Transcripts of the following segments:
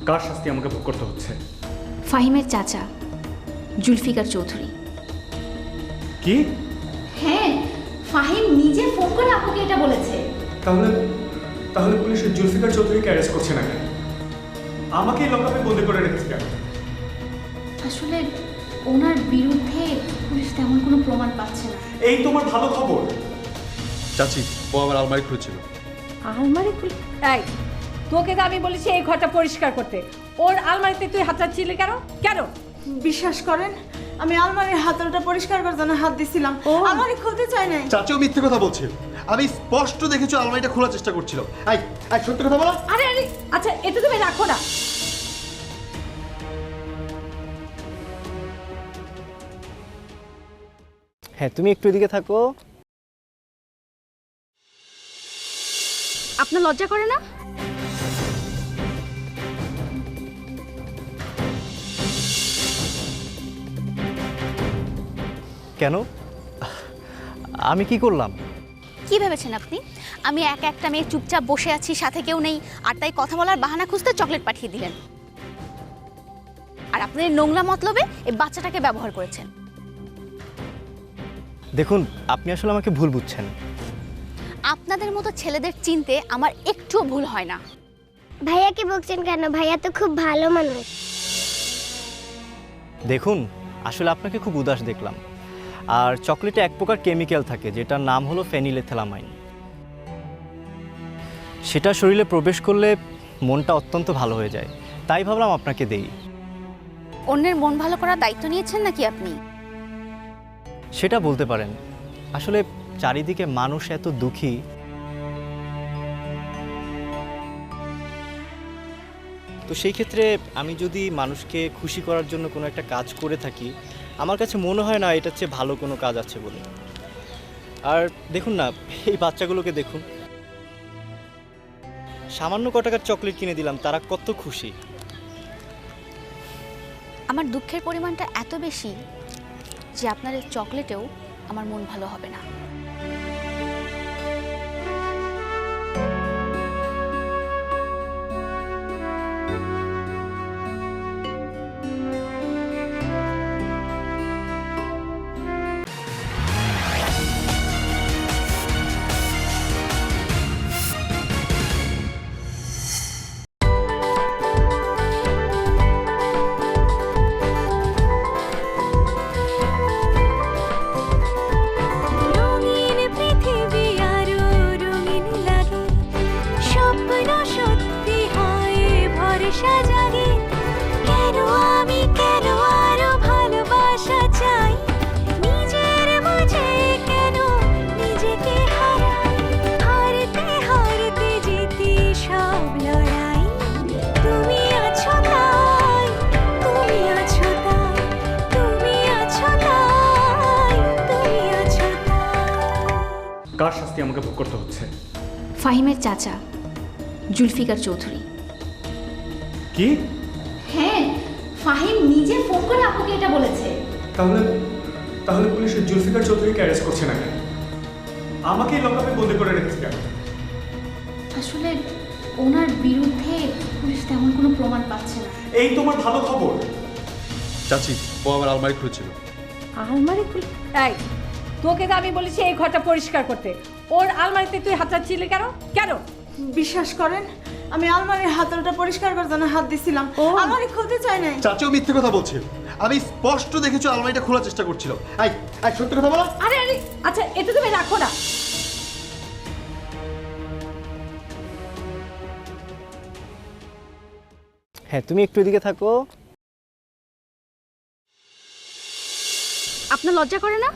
কার শাস্তি আমাকে ভোগ করতে হচ্ছে? ফাহিমের চাচা জুলফিকার চৌধুরী। কি? হ্যাঁ, ফাহিম নিজে ফোন করে আপুকে এটা বলেছে। তাহলে তাহলে পুলিশ জুলফিকার চৌধুরীকে অ্যারেস্ট করছে না কেন? আমাকেই লকআপে বন্দি করে রেখেছে কেন? আসলে ওনার বিরুদ্ধে পুলিশ তেমন কোনো প্রমাণ পাচ্ছে না। এই তোমার ভালো খবর। চাচি, ও আমার আলমারি খুলেছিল। আলমারি খুলে? এই, তোকে তো আমি বলেছি এই ঘরটা পরিষ্কার করতে, ওর আলমারিতে তুই হাত চাচ্ছিলি কেন? কেন? বিশ্বাস করেন, আমি আলমারির হাতলটা পরিষ্কার করার জন্য হাত দিছিলাম, আলমারি খুলতে চাই নাই। চাচিও মিথ্যে কথা বলছে। আমি স্পষ্ট দেখেছি আলমারিটা খোলার চেষ্টা করছিল। আই আই সত্যি কথা বলো। আরে আরে, আচ্ছা এটা তুমি রাখো না। হ্যাঁ, তুমি একটু এদিকে থাকো। আপনার লজ্জা করে না? কেন? আমি কি করলাম? কি ভেবেছেন আপনি? আমি একা একটা মেয়ে চুপচাপ বসে আছি, সাথে কেউ নেই, আর তাই কথা বলার বাহানা খুঁজতে চকলেট পাঠিয়ে দিলেন। আর আপনার নোংরা মতলবে এই বাচ্চাটাকে ব্যবহার করেছেন। দেখুন, আপনি আসলে আমাকে ভুল বুঝছেন। আপনাদের মতো ছেলেদের চিনতে আমার একটুও ভুল হয় না। ভাইয়াকে বকছেন কেন? ভাইয়া তো খুব ভালো মানুষ। দেখুন, আসলে আপনাকে খুব উদাস দেখলাম। আর চকলেটে এক প্রকার কেমিক্যাল থাকে যেটার নাম হলো ফেনিলেথেলামাইন। সেটা শরীরে প্রবেশ করলে মনটা অত্যন্ত ভালো হয়ে যায়, তাই ভাবলাম আপনাকে দেই। অন্যের মন ভালো করার দায়িত্ব নিয়েছেন নাকি আপনি? সেটা বলতে পারেন। আসলে চারিদিকে মানুষ এত দুঃখী। তো সেই ক্ষেত্রে আমি যদি মানুষকে খুশি করার জন্য কোনো একটা কাজ করে থাকি, আমার কাছে মনে হয় না এটার চেয়ে ভালো কোনো কাজ আছে বলে। আর দেখুন না, এই বাচ্চাগুলোকে দেখুন, সামান্য ক টাকার চকলেট কিনে দিলাম, তারা কত খুশি। আমার দুঃখের পরিমাণটা এত বেশি যে আপনার এই চকলেটেও আমার মন ভালো হবে না। কার শাস্তি আমাকে ভোগ করতে হচ্ছে? ফাহিমের চাচা জুলফিকার চৌধুরী। কি? হ্যাঁ, ফাহিম নিজে ফোন করে আপুকে এটা বলেছে। তাহলে তাহলে পুলিশ জুলফিকার চৌধুরীকে অ্যারেস্ট করছে না কেন? আমাকেই লকআপে বন্দি করে রেখেছে কেন? আসলে ওনার বিরুদ্ধে পুলিশ তেমন কোনো প্রমাণ পাচ্ছে না। এই তোমার ভালো খবর। চাচি, ও আমার আলমারি খুলেছিল। আলমারি খুলে? এই, তোকে তো আমি বলেছি এই ঘরটা পরিষ্কার করতে, ওর আলমারিতে তুই হাত চাচ্ছিলি কেন? কেন? বিশ্বাস করেন, আমি আলমারির হাতলটা পরিষ্কার করার জন্য হাত দিছিলাম, আলমারি খুলতে চাই নাই। চাচিও মিথ্যে কথা বলছে। আমি স্পষ্ট দেখেছি আলমারিটা খোলার চেষ্টা করছিল। আই আই সত্যি কথা বলো। আরে আরে, আচ্ছা এটা তুমি রাখো না। হ্যাঁ, তুমি একটু এদিকে থাকো। আপনার লজ্জা করে না?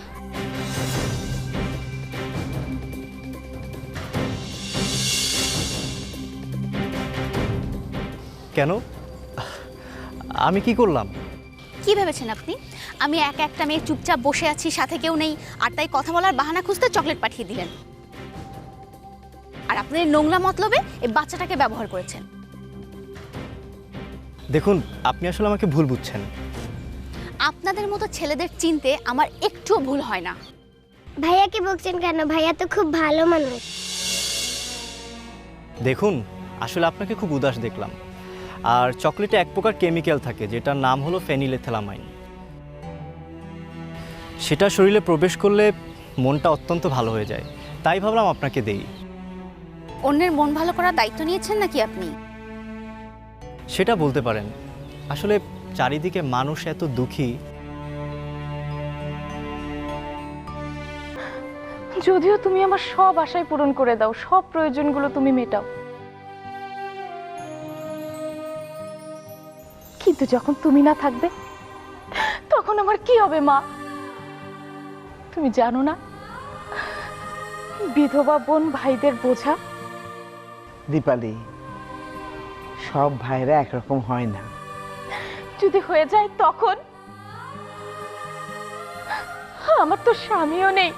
কেন? আমি কি করলাম? কি ভেবেছেন আপনি? আমি একা একটা মেয়ে চুপচাপ বসে আছি, সাথে কেউ নেই, আর তাই কথা বলার বাহানা খুঁজতে চকলেট পাঠিয়ে দিলেন। আর আপনার নোংরা মতলবে এই বাচ্চাটাকে ব্যবহার করেছেন। দেখুন, আপনি আসলে আমাকে ভুল বুঝছেন। আপনাদের মতো ছেলেদের চিনতে আমার একটুও ভুল হয় না। ভাইয়াকে বকছেন কেন? ভাইয়া তো খুব ভালো মানুষ। দেখুন, আসলে আপনাকে খুব উদাস দেখলাম। আর চকলেটে এক প্রকার কেমিক্যাল থাকে যেটার নাম হলো ফেনিলেথেলামাইন। সেটা শরীরে প্রবেশ করলে মনটা অত্যন্ত ভালো হয়ে যায়, তাই ভাবলাম আপনাকে দেই। অন্যের মন ভালো করার দায়িত্ব নিয়েছেন নাকি আপনি? সেটা বলতে পারেন। আসলে চারিদিকে মানুষ এত দুঃখী। যদিও তুমি আমার সব আশাই পূরণ করে দাও, সব প্রয়োজনগুলো তুমি মেটাও, কিন্তু যখন তুমি না থাকবে তখন আমার কি হবে মা? তুমি জানো না বিধবা বোন ভাইদের বোঝা। দীপালি, সব ভাইরা একরকম হয় না। যদি হয়ে যায় তখন? আমার তো স্বামীও নেই,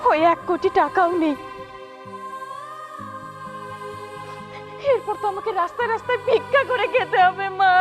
ওই 1 কোটি টাকাও নেই। এরপর তো আমাকে রাস্তায় রাস্তায় ভিক্ষা করে খেতে হবে মা।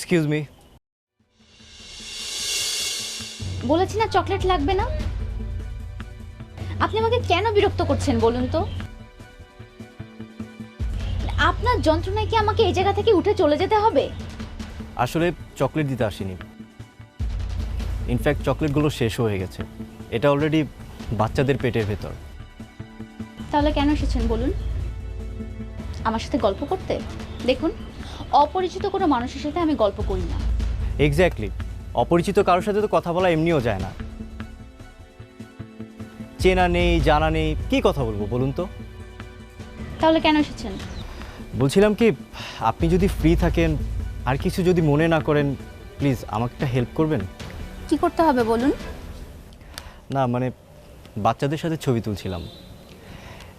Excuse me. বলেছি না চকলেট লাগবে না। আপনি আমাকে কেন বিরক্ত করছেন বলুন তো? আপনার যন্ত্রণায় কি আমাকে এই জায়গা থেকে উঠে চলে যেতে হবে? আসলে চকলেট দিতে আসিনি, ইনফ্যাক্ট চকলেটগুলো শেষ হয়ে গেছে। এটা অলরেডি বাচ্চাদের পেটের ভেতর। তাহলে কেন এসেছেন বলুন? আমার সাথে গল্প করতে? দেখুন, অপরিচিত কোনো মানুষের সাথে আমি গল্প করি না। এক্স্যাক্টলি, অপরিচিত কারোর সাথে তো কথা বলা এমনিও যায় না। চেনা নেই, জানা নেই, কি কথা বলবো বলুন তো? তাহলে কেন এসেছেন? বলছিলাম কি, আপনি যদি ফ্রি থাকেন আর কিছু যদি মনে না করেন, প্লিজ আমাকে একটা হেল্প করবেন। কি করতে হবে বলুন? না মানে বাচ্চাদের সাথে ছবি তুলছিলাম,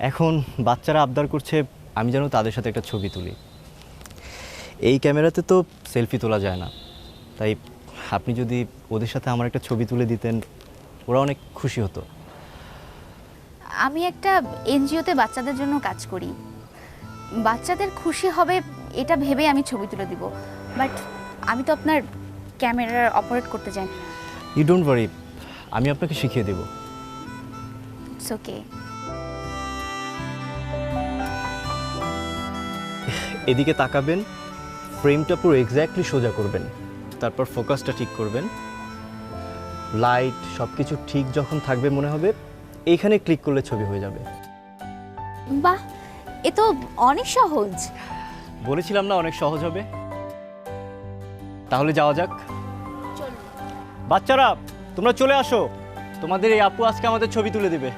এখন বাচ্চারা আবদার করছে আমি যেন তাদের সাথে একটা ছবি তুলি। এই ক্যামেরাতে তো সেলফি তোলা যায় না, তাই আপনি যদি ওদের সাথে আমার একটা ছবি তুলে দিতেন ওরা অনেক খুশি হতো। আমি একটা এনজিওতে বাচ্চাদের জন্য কাজ করি। বাচ্চাদের খুশি হবে এটা ভেবে আমি ছবি তুলে দিব, বাট আমি তো আপনার ক্যামেরা অপারেট করতে জানি। ইউ ডোন্ট ওয়ারি, আমি আপনাকে শিখিয়ে দেব। It's okay. এদিকে তাকাবেন, ফ্রেমটা পুরো এক্স্যাক্টলি সোজা করবেন, তারপর ফোকাসটা ঠিক করবেন, লাইট সব কিছু ঠিক যখন থাকবে মনে হবে এইখানে ক্লিক করলে ছবি হয়ে যাবে। বাহ, এ তো অনেক সহজ। বলেছিলাম না অনেক সহজ হবে। তাহলে যাওয়া যাক। বাচ্চারা তোমরা চলে আসো, তোমাদের এই আপু আজকে আমাদের ছবি তুলে দিবে।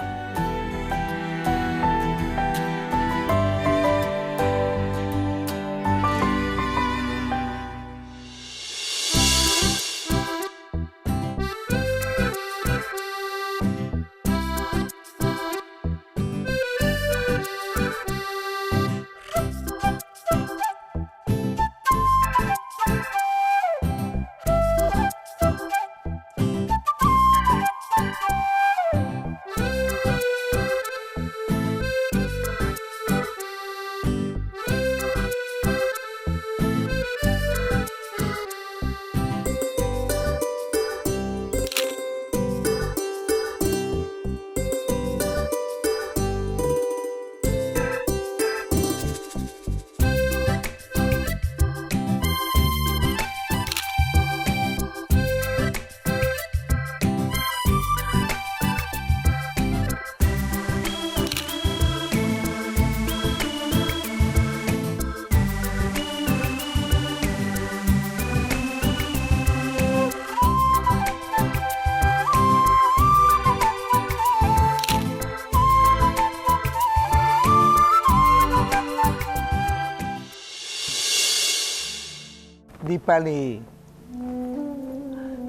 দীপালি,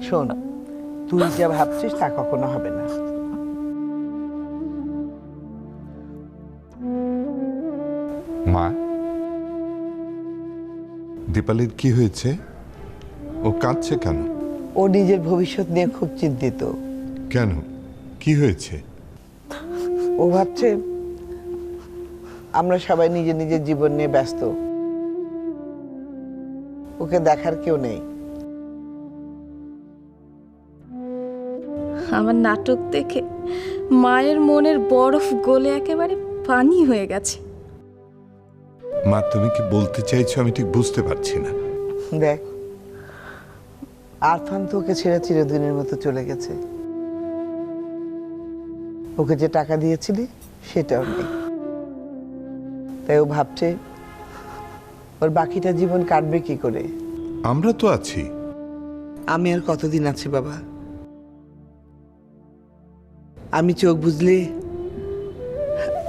শোন, তুই যা ভাবছিস তা কখনো হবে না। মা, দীপালির কি হয়েছে? ও কাঁদছে কেন? ও নিজের ভবিষ্যৎ নিয়ে খুব চিন্তিত। কেন, কি হয়েছে? ও ভাবছে আমরা সবাই নিজের নিজের জীবন নিয়ে ব্যস্ত, ওকে দেখার কেউ নেই। আমার নাটক দেখে মায়ের মনের বরফ গলে একেবারে পানি হয়ে গেছে। মা, তুমি কি বলতে চাইছো আমি ঠিক বুঝতে পারছি না। দেখ, আরফান তো ওকে ছেড়ে চিরদিনের মতো চলে গেছে। ওকে যে টাকা দিয়েছিলি সেটাও নেই। তাই ও ভাবছে ওর বাকিটা জীবন কাটবে কি করে। আমরা তো আছি। আমি আর কতদিন আছি বাবা? আমি চোখ বুঝলে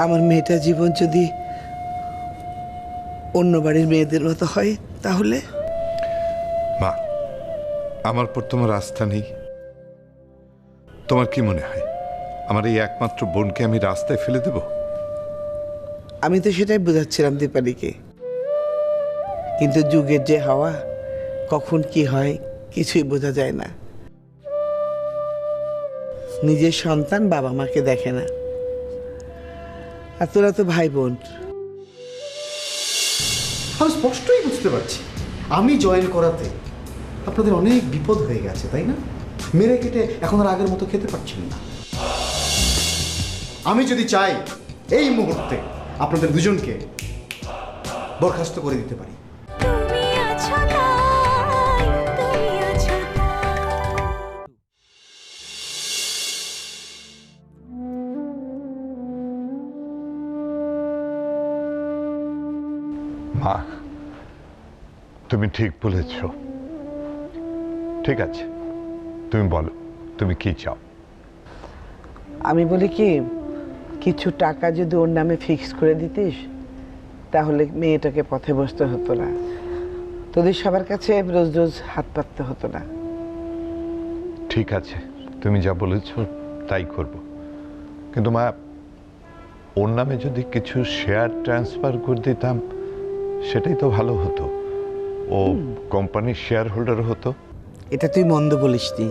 আমার মেয়েটা জীবন যদি অন্য বাড়ির মেয়েদের মতো হয় তাহলে? মা, আমার পর তোমার আস্থা নেই? তোমার কি মনে হয় আমার এই একমাত্র বোনকে আমি রাস্তায় ফেলে দেব? আমি তো সেটাই বোঝাচ্ছিলাম দীপালিকে, কিন্তু যুগের যে হাওয়া, কখন কি হয় কিছুই বোঝা যায় না। নিজের সন্তান বাবা মাকে দেখে না, আর তোরা তো ভাই বোন। আমি স্পষ্টই বুঝতে পারছি আমি জয়েন করাতে আপনাদের অনেক বিপদ হয়ে গেছে, তাই না? মেরে কেটে এখন আর আগের মতো খেতে পারছেন না। আমি যদি চাই এই মুহূর্তে আপনাদের দুজনকে বরখাস্ত করে দিতে পারি। মা, তুমি ঠিক বলেছ। ঠিক আছে, তুমি বলো তুমি কি চাও। আমি বলি কি, কিছু টাকা যদি ওর নামে ফিক্স করে দিতিস তাহলে মেয়েটাকে পথে বসতে হতো না, তোদের সবার কাছে রোজ রোজ হাত পাততে হতো না। ঠিক আছে, তুমি যা বলেছ তাই করব। কিন্তু মা, ওর নামে যদি কিছু শেয়ার ট্রান্সফার করে দিতাম সেটাই তো ভালো হতো। ও কোম্পানির শেয়ার হোল্ডার হতো। এটা তুই মন্দ বলিসনি।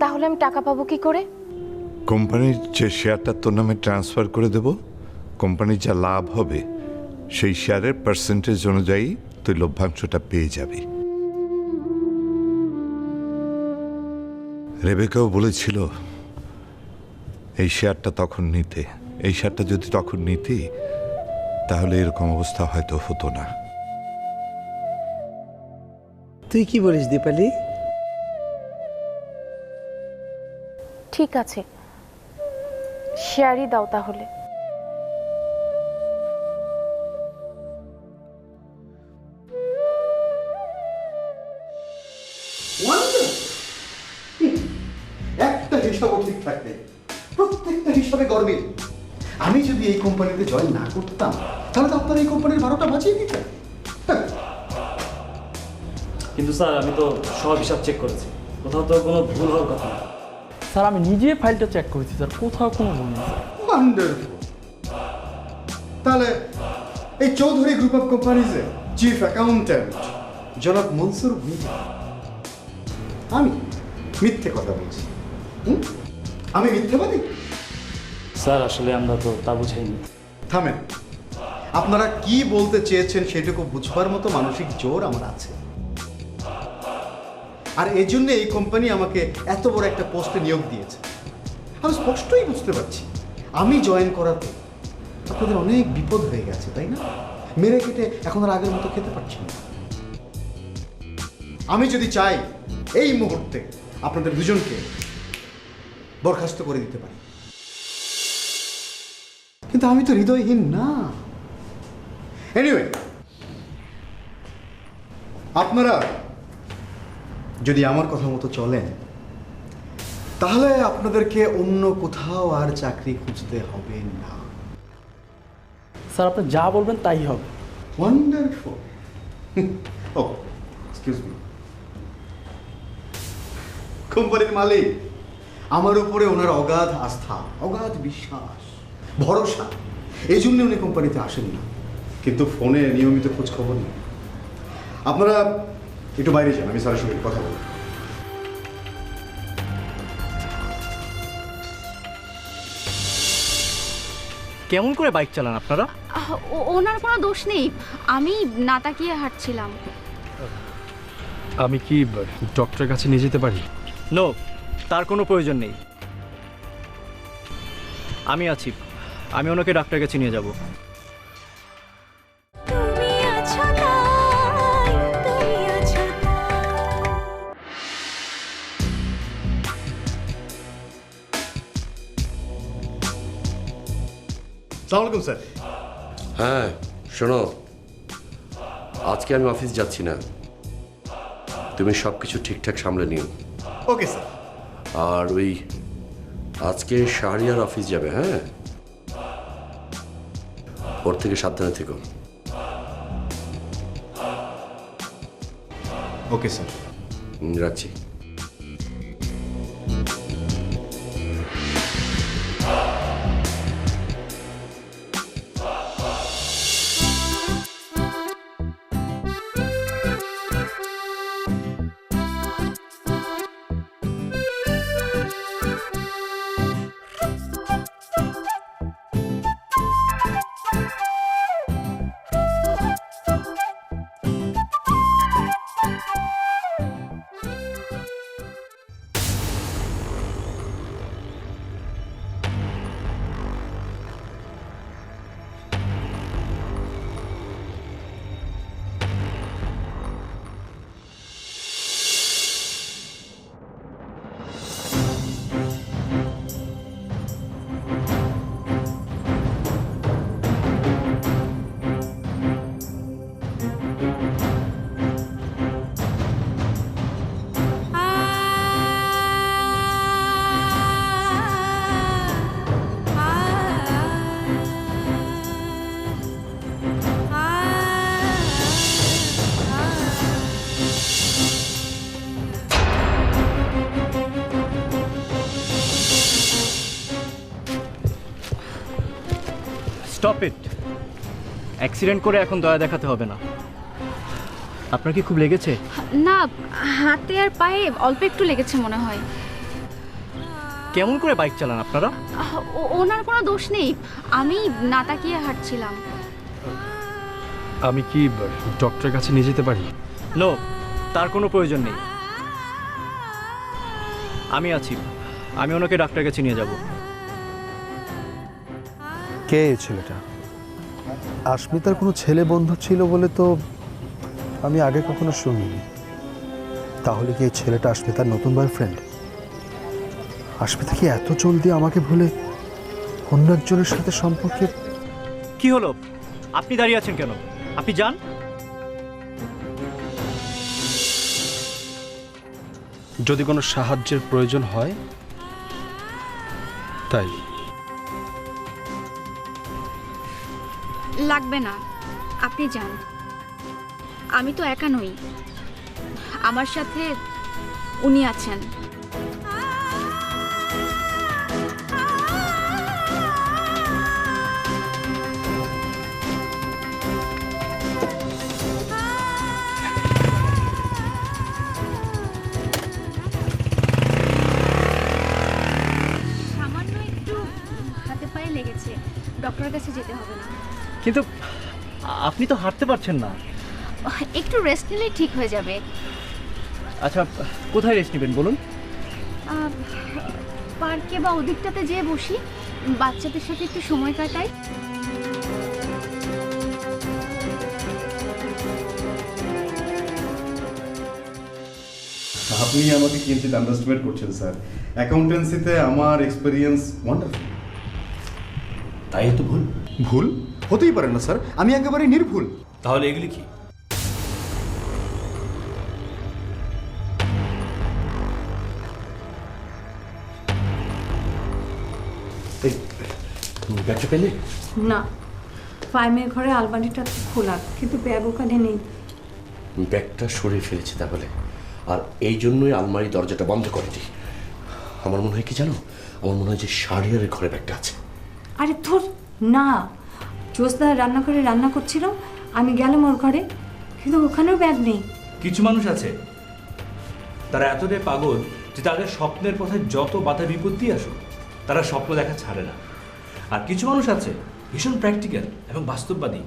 তাহলে আমি টাকা পাবো কি করে? কোম্পানির যে শেয়ারটা তোর নামে ট্রান্সফার করে দেব, কোম্পানির যা লাভ হবে সেই শেয়ারের পার্সেন্টেজ অনুযায়ী তুই লভ্যাংশটা পেয়ে যাবি। রেবেকাও বলেছিল এই শেয়ারটা তখন নিতে, এই শেয়ারটা যদি তখন নিতি তাহলে এরকম অবস্থা হয়তো হতো না। তুই কি বলিস দীপালি? ঠিক আছে, শেয়ারই দাও তাহলে। একটা হিসাবও ঠিক থাকতে, প্রত্যেকটা হিসাবে গর্বিত। আমি যদি এই কোম্পানিতে জয়েন না করতাম তাহলে তো আপনার এই কোম্পানির 12টা বাঁচিয়ে দিতেন। কিন্তু স্যার আমি তো সব হিসাব চেক করেছি, কোথাও তো কোনো ভুল হওয়ার কথা না। স্যার আমি নিজে ফাইলটা চেক করেছি স্যার, কোথাও কোনো ভুল নেই স্যার। ওয়ান্ডারফুল। তাহলে এই চৌধুরী গ্রুপ অফ কোম্পানিজে চিফ অ্যাকাউন্ট্যান্ট জনাব মনসুর ভুঁইয়া, আমি মিথ্যে কথা বলছি? আমি মিথ্যেবাদী? স্যার আসলে আমরা তো তা বুঝাইনি। থামেন, আপনারা কি বলতে চেয়েছেন সেটুকু বুঝবার মতো মানসিক জোর আমার আছে, আর এই জন্য এই কোম্পানি আমাকে এত বড় একটা পোস্টে নিয়োগ দিয়েছে। আমি স্পষ্টই বুঝতে পারছি আমি জয়েন করাতে আপনাদের অনেক বিপদ হয়ে গেছে, তাই না? মেরে কেটে এখন আর আগের মতো খেতে পারছেন না। আমি যদি চাই এই মুহূর্তে আপনাদের দুজনকে বরখাস্ত করে দিতে পারি, কিন্তু আমি তো হৃদয়হীন না। এনিওয়ে, আপনারা যদি আমার কথা মতো চলেন তাহলে আপনাদেরকে অন্য কোথাও আর চাকরি খুঁজতে হবে না। স্যার আপনি যা বলবেন তাই হবে। ওয়ান্ডারফুল। ও এক্সকিউজ মি, কোম্পানির মালিক, আমার উপরে ওনার অগাধ আস্থা, অগাধ বিশ্বাস, ভরসা, এই জন্য উনি কোম্পানিতে আসেন না, কিন্তু ফোনে নিয়মিত খোঁজ খবর নেই। আপনারা একটু বাইরে যান, আমি স্যারের সঙ্গে কথা বলবো। কেমন করে বাইক চালান আপনারা? ওনার কোনো দোষ নেই, আমি না তাকিয়ে হাঁটছিলাম। আমি কি ডক্টরের কাছে নিয়ে যেতে পারি? নো, তার কোনো প্রয়োজন নেই। আমি আছি, আমি ওনাকে ডাক্তারের কাছে নিয়ে যাব। আসসালামু আলাইকুম স্যার। হ্যাঁ শোনো, আজকে আমি অফিস যাচ্ছি না, তুমি সব কিছু ঠিকঠাক সামলে নিও। Okay sir. আর ওই আজকে শাহরিয়ার অফিস যাবে, হ্যাঁ, ওর থেকে সাবধানে থেকো। Okay sir. রাখছি। Stop it. অ্যাক্সিডেন্ট করে এখন দয়া দেখাতে হবে না। আপনার কি খুব লেগেছে? না, হাতে আর পায়ে অল্প একটু লেগেছে মনে হয়। কেমন করে বাইক চালান আপনারা? ওনার কোনো দোষ নেই, আমি না তাকিয়ে হাঁটছিলাম। আমি কি ডক্টরের কাছে নিয়ে যেতে পারি? নো, তার কোনো প্রয়োজন নেই। আমি আছি, আমি ওনাকে ডাক্তারের কাছে নিয়ে যাব। কে এই ছেলেটা? আশমিতার কোনো ছেলে বন্ধু ছিল বলে তো আমি আগে কখনো শুনিনি। তাহলে কি এই ছেলেটা আশমিতার নতুন বয়ফ্রেন্ড? আশমিতা কি এত জলদি আমাকে ভুলে অন্য একজনের সাথে সম্পর্কে? কি হলো, আপনি দাঁড়িয়ে আছেন কেন? আপনি যান। যদি কোনো সাহায্যের প্রয়োজন হয় তাই। লাগবে না, আপনি যান। আমি তো একা নই, আমার সাথে উনি আছেন। সামান্য একটু হাতে পায়ে লেগেছে, ডক্টরের কাছে যেতে হবে না। কিন্তু আপনি তো হাঁটতে পারছেন না। একটু রেস্ট নিলেই ঠিক হয়ে যাবে। আচ্ছা, কোথায় রেস্ট নেবেন বলুন? পার্কে বা ওদিকটাতে যেয়ে বসি, বাচ্চাদের সাথে একটু সময় কাটাই। আপনি আমাকে কিঞ্চিত আন্ডারস্টিমেট করছেন স্যার। অ্যাকাউন্টেন্সিতে আমার এক্সপেরিয়েন্স ওয়ান্ডারফুল। তাই তো ভুল? ভুল হতেই পারে না স্যার, আমি একেবারে নির্ভুল। তাহলে এগুলি কি? ব্যাগটা পেলে? না, ফাইমের ঘরে আলমারিটা খোলা, কিন্তু ব্যাগ ওখানে নেই। ব্যাগটা সরিয়ে ফেলেছি তাহলে, আর এই জন্যই আলমারি দরজাটা বন্ধ করে দিই। আমার মনে হয় কি জানো, আমার মনে হয় যে শাড়িয়ারের ঘরে ব্যাগটা আছে। আরে ধর না, জ্যোৎস্না রান্নাঘরে রান্না করছিল, আমি গেলাম ওর ঘরে, কিন্তু ওখানেও ব্যাগ নেই। কিছু মানুষ আছে তারা এতটাই পাগল যে তাদের স্বপ্নের পথে যত বাধা বিপত্তি আসুক তারা স্বপ্ন দেখা ছাড়ে না। আর কিছু মানুষ আছে ভীষণ প্র্যাকটিক্যাল এবং বাস্তববাদী,